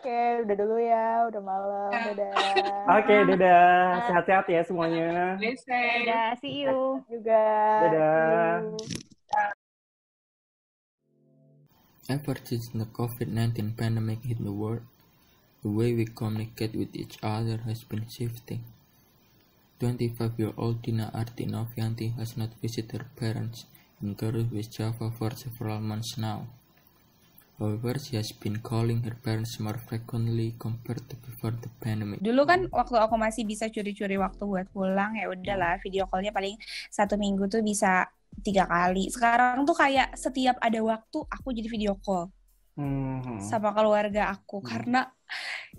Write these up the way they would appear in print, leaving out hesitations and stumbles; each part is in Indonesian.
Oke, udah dulu ya, udah malam, dadah. Oke, dadah. Sehat-sehat ya semuanya. Dadah, see you. Juga. Dadah. See you. Ever since the COVID-19 pandemic hit the world, the way we communicate with each other has been shifting. 25-year-old Dina Arti Novianti has not visited her parents in Garut, West Java for several months now. However, she has been calling her parents more frequently compared to before the pandemic. Dulu kan waktu aku masih bisa curi-curi waktu buat pulang, ya udahlah video call-nya paling 1 minggu tuh bisa 3 kali. Sekarang tuh kayak setiap ada waktu aku jadi video call sama keluarga aku karena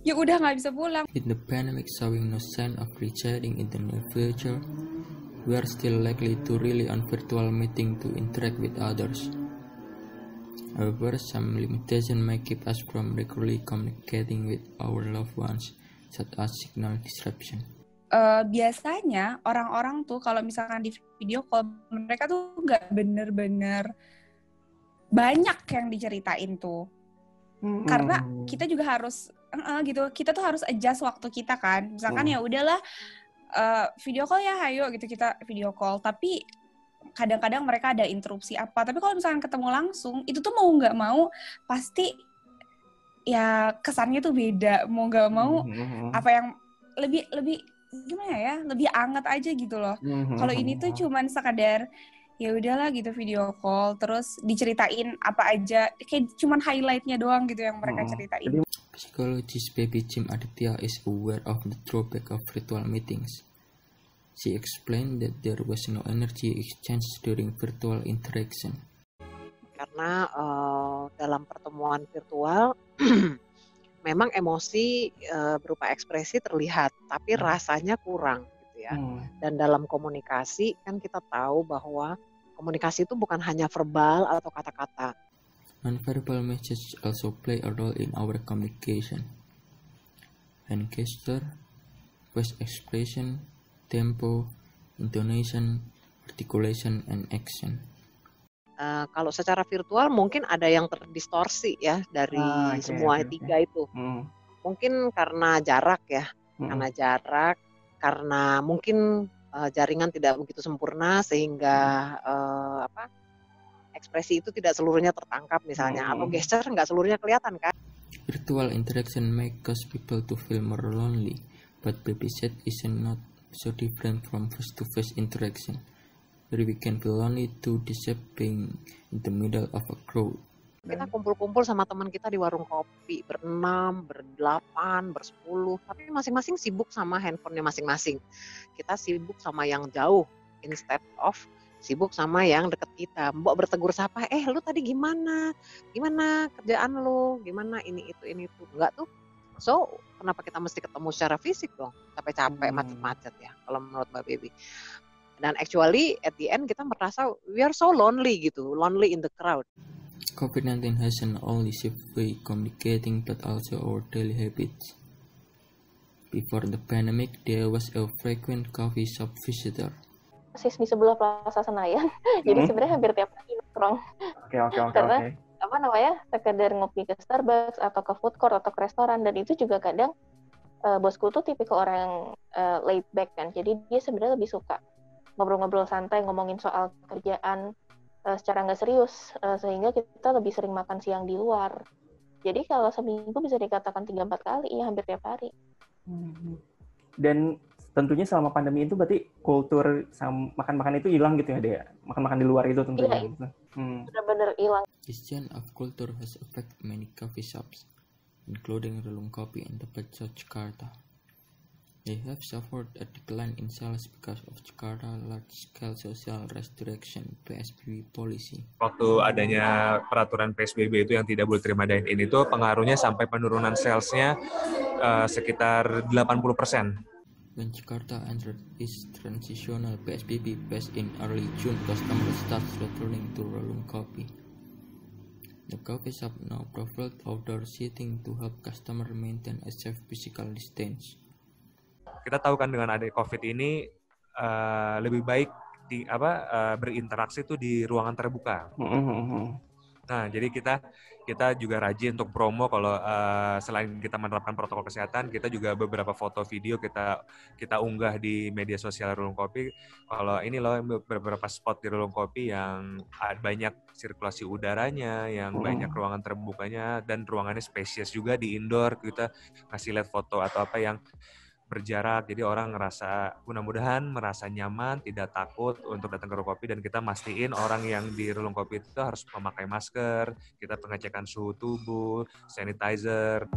ya udah nggak bisa pulang. With the pandemic showing no sign of receding in the near future, we are still likely to rely on virtual meeting to interact with others. However, some limitations may keep us from regularly communicating with our loved ones, such as signal disruption. Biasanya orang-orang tuh kalau misalkan di video call mereka tuh nggak bener-bener banyak yang diceritain tuh, karena kita juga harus gitu, kita tuh harus adjust waktu kita kan. Misalkan ya udahlah video call ya, hayo gitu kita video call, tapi kadang-kadang mereka ada interupsi apa. Tapi kalau misalkan ketemu langsung, itu tuh mau nggak mau pasti ya kesannya tuh beda. Mau nggak mau apa yang lebih gimana ya, lebih anget aja gitu loh. Kalau ini tuh cuman sekadar ya udahlah gitu video call, terus diceritain apa aja, kayak cuman highlightnya doang gitu yang mereka ceritain. Psychologist Baby Jim Aditya is aware of the drawback of virtual meetings. She explained that there was no energy exchange during virtual interaction. Karena dalam pertemuan virtual memang emosi berupa ekspresi terlihat, tapi rasanya kurang gitu ya. Dan dalam komunikasi kan kita tahu bahwa komunikasi itu bukan hanya verbal atau kata-kata. Non-verbal messages also play a role in our communication. Hand gesture, voice expression, tempo, intonation, articulation, and action. Kalau secara virtual mungkin ada yang terdistorsi ya dari semua tiga itu. Mungkin karena jarak ya, karena mungkin jaringan tidak begitu sempurna sehingga ekspresi itu tidak seluruhnya tertangkap misalnya, atau gesture nggak seluruhnya kelihatan kan. Virtual interaction may cause people to feel more lonely, but Baby said isn't not so different from face-to-face interaction, where we can feel lonely to being in the middle of a crowd. Kita kumpul-kumpul sama teman kita di warung kopi, ber-6, ber-8, ber-10, tapi masing-masing sibuk sama handphonenya masing-masing. Kita sibuk sama yang jauh, instead of sibuk sama yang deket kita. Mbok bertegur sapa, lu tadi gimana? Gimana kerjaan lu? Gimana ini itu? Enggak tuh. So, kenapa kita mesti ketemu secara fisik dong? Capek-capek, macet-macet ya, kalau menurut Mbak Baby. Dan actually, at the end kita merasa we are so lonely gitu, lonely in the crowd. COVID-19 hasn't only shaped way communicating, but also our daily habits. Before the pandemic, there was a frequent coffee shop visitor. Persis di sebelah Plaza Senayan, jadi sebenarnya hampir tiap hari nongkrong. Karena sekedar ngopi ke Starbucks atau ke food court atau ke restoran, dan itu juga kadang bosku tuh tipikal orang yang laid back kan, jadi dia sebenarnya lebih suka ngobrol-ngobrol santai, ngomongin soal kerjaan secara nggak serius, sehingga kita lebih sering makan siang di luar. Jadi kalau seminggu bisa dikatakan 3-4 kali, ya hampir tiap hari. Dan tentunya selama pandemi itu berarti kultur makan-makan itu hilang gitu ya, Dea? Makan-makan di luar itu tentunya. Iya, benar-benar hilang. This change of culture has affected many coffee shops, including Relung Kopi and Tempat Jakarta. They have suffered a decline in sales because of Jakarta large-scale social restriction PSBB policy. Waktu adanya peraturan PSBB itu yang tidak boleh terima dine-in itu pengaruhnya sampai penurunan salesnya sekitar 80%. When Jakarta entered its transitional PSBB phase in early June, customers started returning to Relung Kopi. The coffee shop now provides outdoor seating to help customers maintain a safe physical distance. Kita tahu kan dengan adanya COVID ini lebih baik berinteraksi itu di ruangan terbuka. Nah, jadi kita juga rajin untuk promo kalau selain kita menerapkan protokol kesehatan, kita juga beberapa foto video kita unggah di media sosial Rulung Kopi. Kalau ini loh beberapa spot di Rulung Kopi yang banyak sirkulasi udaranya, yang banyak ruangan terbukanya, dan ruangannya spesies juga di indoor. Kita kasih lihat foto atau apa yang berjarak, jadi orang mudah-mudahan merasa nyaman, tidak takut untuk datang ke Rulung Kopi, dan kita mastiin orang yang di Rulung Kopi itu harus memakai masker, kita pengecekan suhu tubuh, sanitizer.